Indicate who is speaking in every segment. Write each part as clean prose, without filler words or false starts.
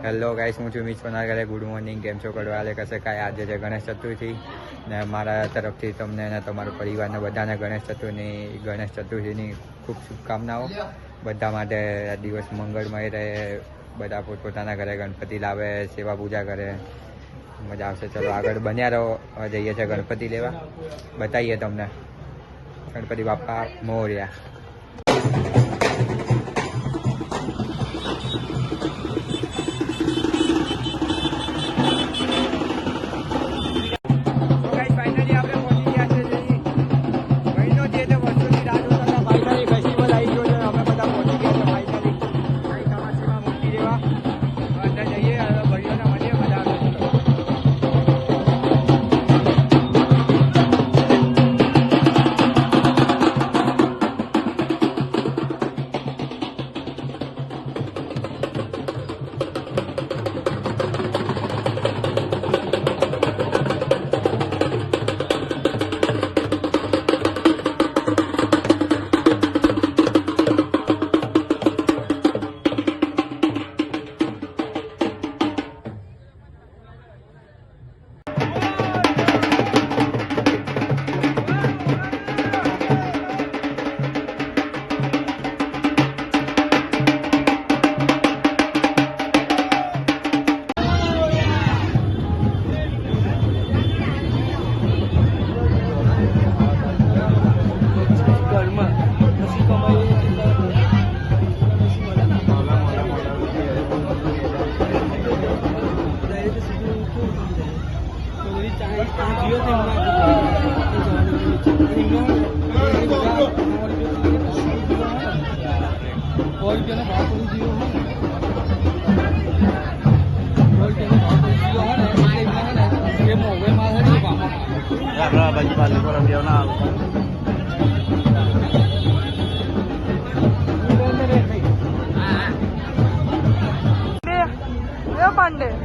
Speaker 1: Hello guys, હું છું miss પનાગરે. Good morning, કેમ છો? કડવાલે કશે કાંઈ. આજે છે ગણેશ ચતુર્થી ને મારા તરફથી તમને અને તમારા પરિવારને બધાને ગણેશ ચતુર્થીની ખૂબ શુભકામનાઓ. બધા માટે આ દિવસ મંગળમય રહે, બધા પોતપોતાના ઘરે ગણપતિ લાવે, સેવા પૂજા કરે, મજા આવશે. ચલો આગળ બન્યા રહો. જઈએ છીએ ગણપતિ લેવા, બતાવીએ તમને. ગણપતિ બાપ્પા મોર્યા.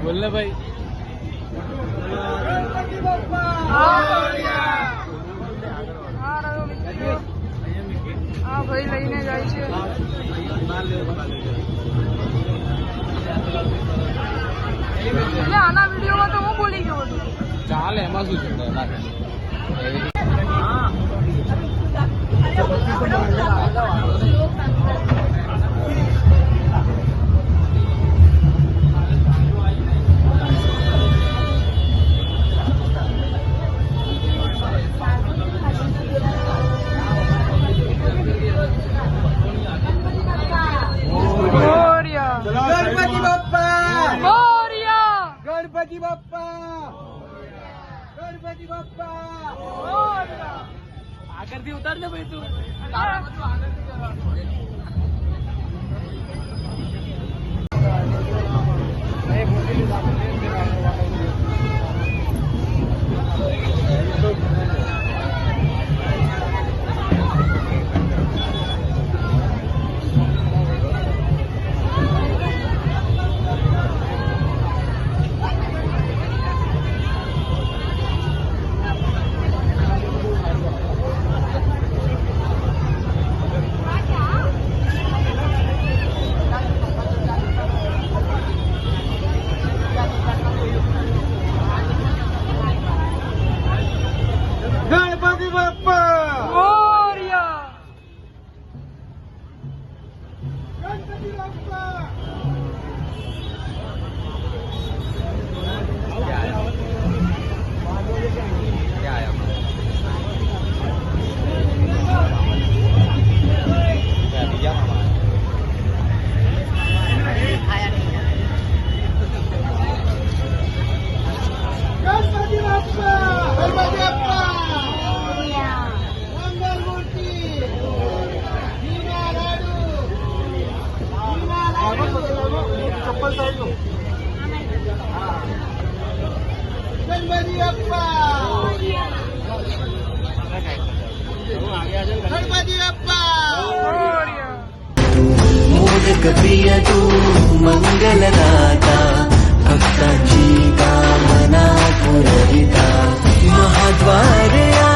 Speaker 2: बोलने भाई
Speaker 3: हाँ भाई लईने जाए छे એટલે આના વિડીયોમાં તો હું બોલી ગયો હતો.
Speaker 2: ચાલે એમાં શું છે.
Speaker 1: ગણપતિ બાપ્પા
Speaker 3: મોર્યા,
Speaker 1: ગણપતિ બાપ્પા, ગણપતિ બાપ્પા
Speaker 3: મોર્યા.
Speaker 2: આગળથી ઉતાર ને ભાઈ તું.
Speaker 4: मोदक प्रिय तू मंगलदाता भक्तांची कामना पुरविता महाद्वारया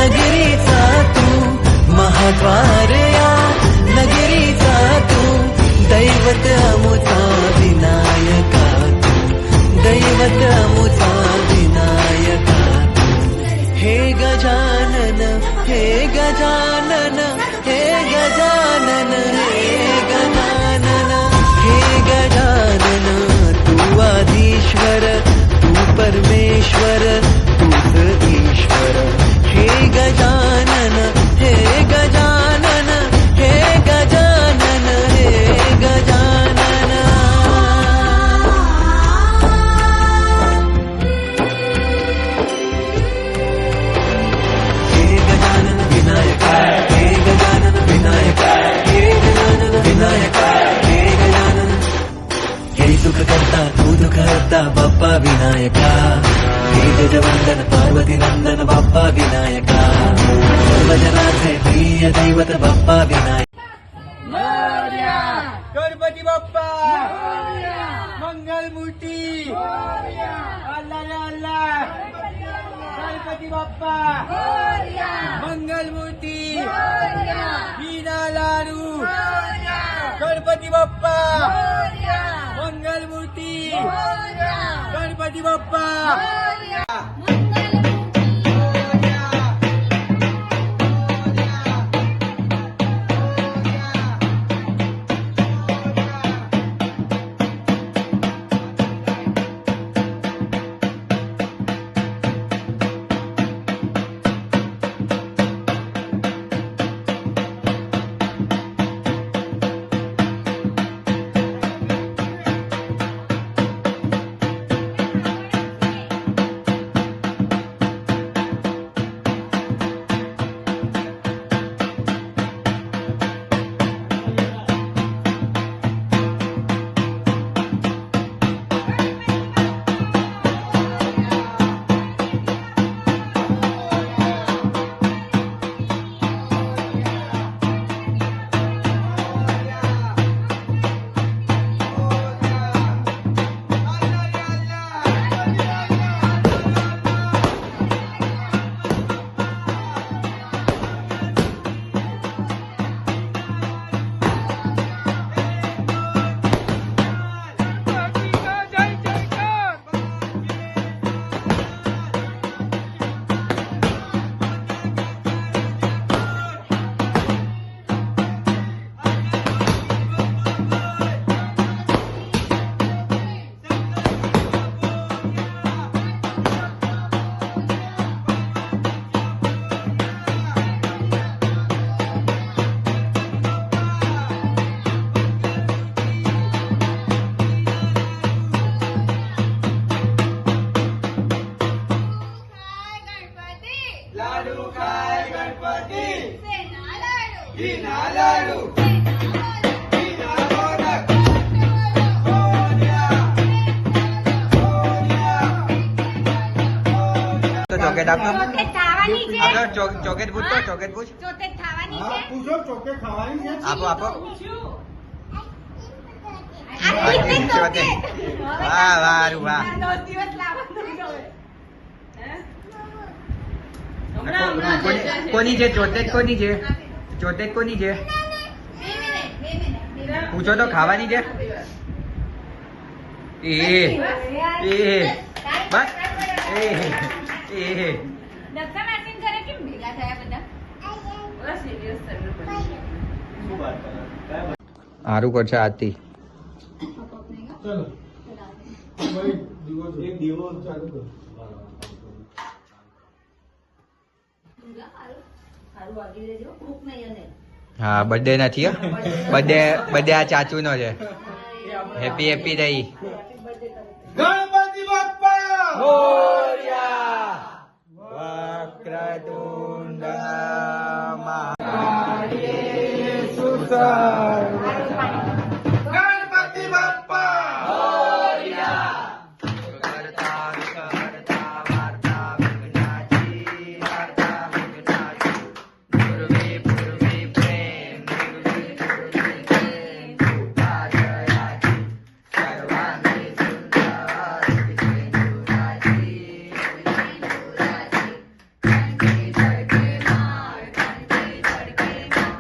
Speaker 4: नगरीचा तू महाद्वारया नगरीचा तू दैवत अमुता विनायक करता दूध करता बाप्पा विनायका हे गजवंदन पार्वती नंदन बाप्पा विनायका सर्वजनाचे प्रिय दैवत बाप्पा विनायका
Speaker 1: गणपती बाप्पा मंगलमूर्ती अल्ला रे अल्ला गणपती बाप्पा मंगलमूर्ती वीणा लाडू गणपती बाप्पा मंगलमूर्ती गणपती बाप्पा लाडू काय गणपती वीणा लाडू वीणा मोदक તો ચોકેટ આપતો ચોકેટ પૂછતો ચોકેટ પૂછ આપો આપો વાહ વારું વાહ કોની છે ચોટેટ કોની છે ચોટેટ કોની છે પૂછો તો ખાવાની છે એ એ બસ એ એ સારું કરશે આરતી હા બર્થડે નથી બર્થડે આ ચાચુ નો છે હેપી હેપી રહી ગણપતિ બાપ્પા મોરયા વક્રતુંડ મહાકાય ગણપતિ બાપ્પા મોરયા કરતા કરતા વાર્તા વિઘ્નાચી વાર્તા વિઘ્નાચી પૂર્વે પૂર્વે પ્રેમ ઉપાધયાચી સર્વાંગે સુંદર વિજયપુરાચી કંઠી ધડકે માર કંઠી ધડકે માર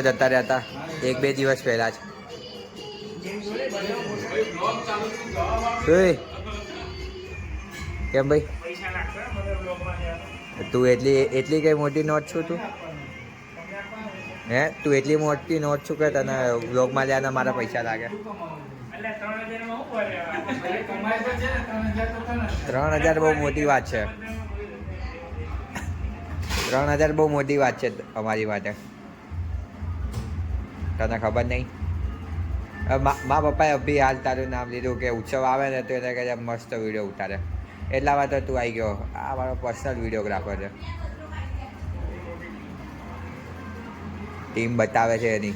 Speaker 1: જતા રહ્યા હતા 1-2 દિવસ પહેલા જ. કેમ ભાઈ તું એટલી કઈ મોટી નોટ છું તું? હે તું એટલી મોટી નોટ છું કે તને વ્લોગમાં જવાના મારા પૈસા લાગે? 3000 બહુ મોટી વાત છે. 3000 બહુ મોટી વાત છે અમારી માટે. તને ખબર નહીં? મા પપ્પાએ અભી હાલ તારું નામ લીધું કે ઉત્સવ આવે ને તો એને કહે મસ્ત વિડીયો ઉતારે. એટલામાં તો તું આવી ગયો. આ મારો પર્સનલ વિડીયોગ્રાફર છે. ટીમ બતાવે છે એની.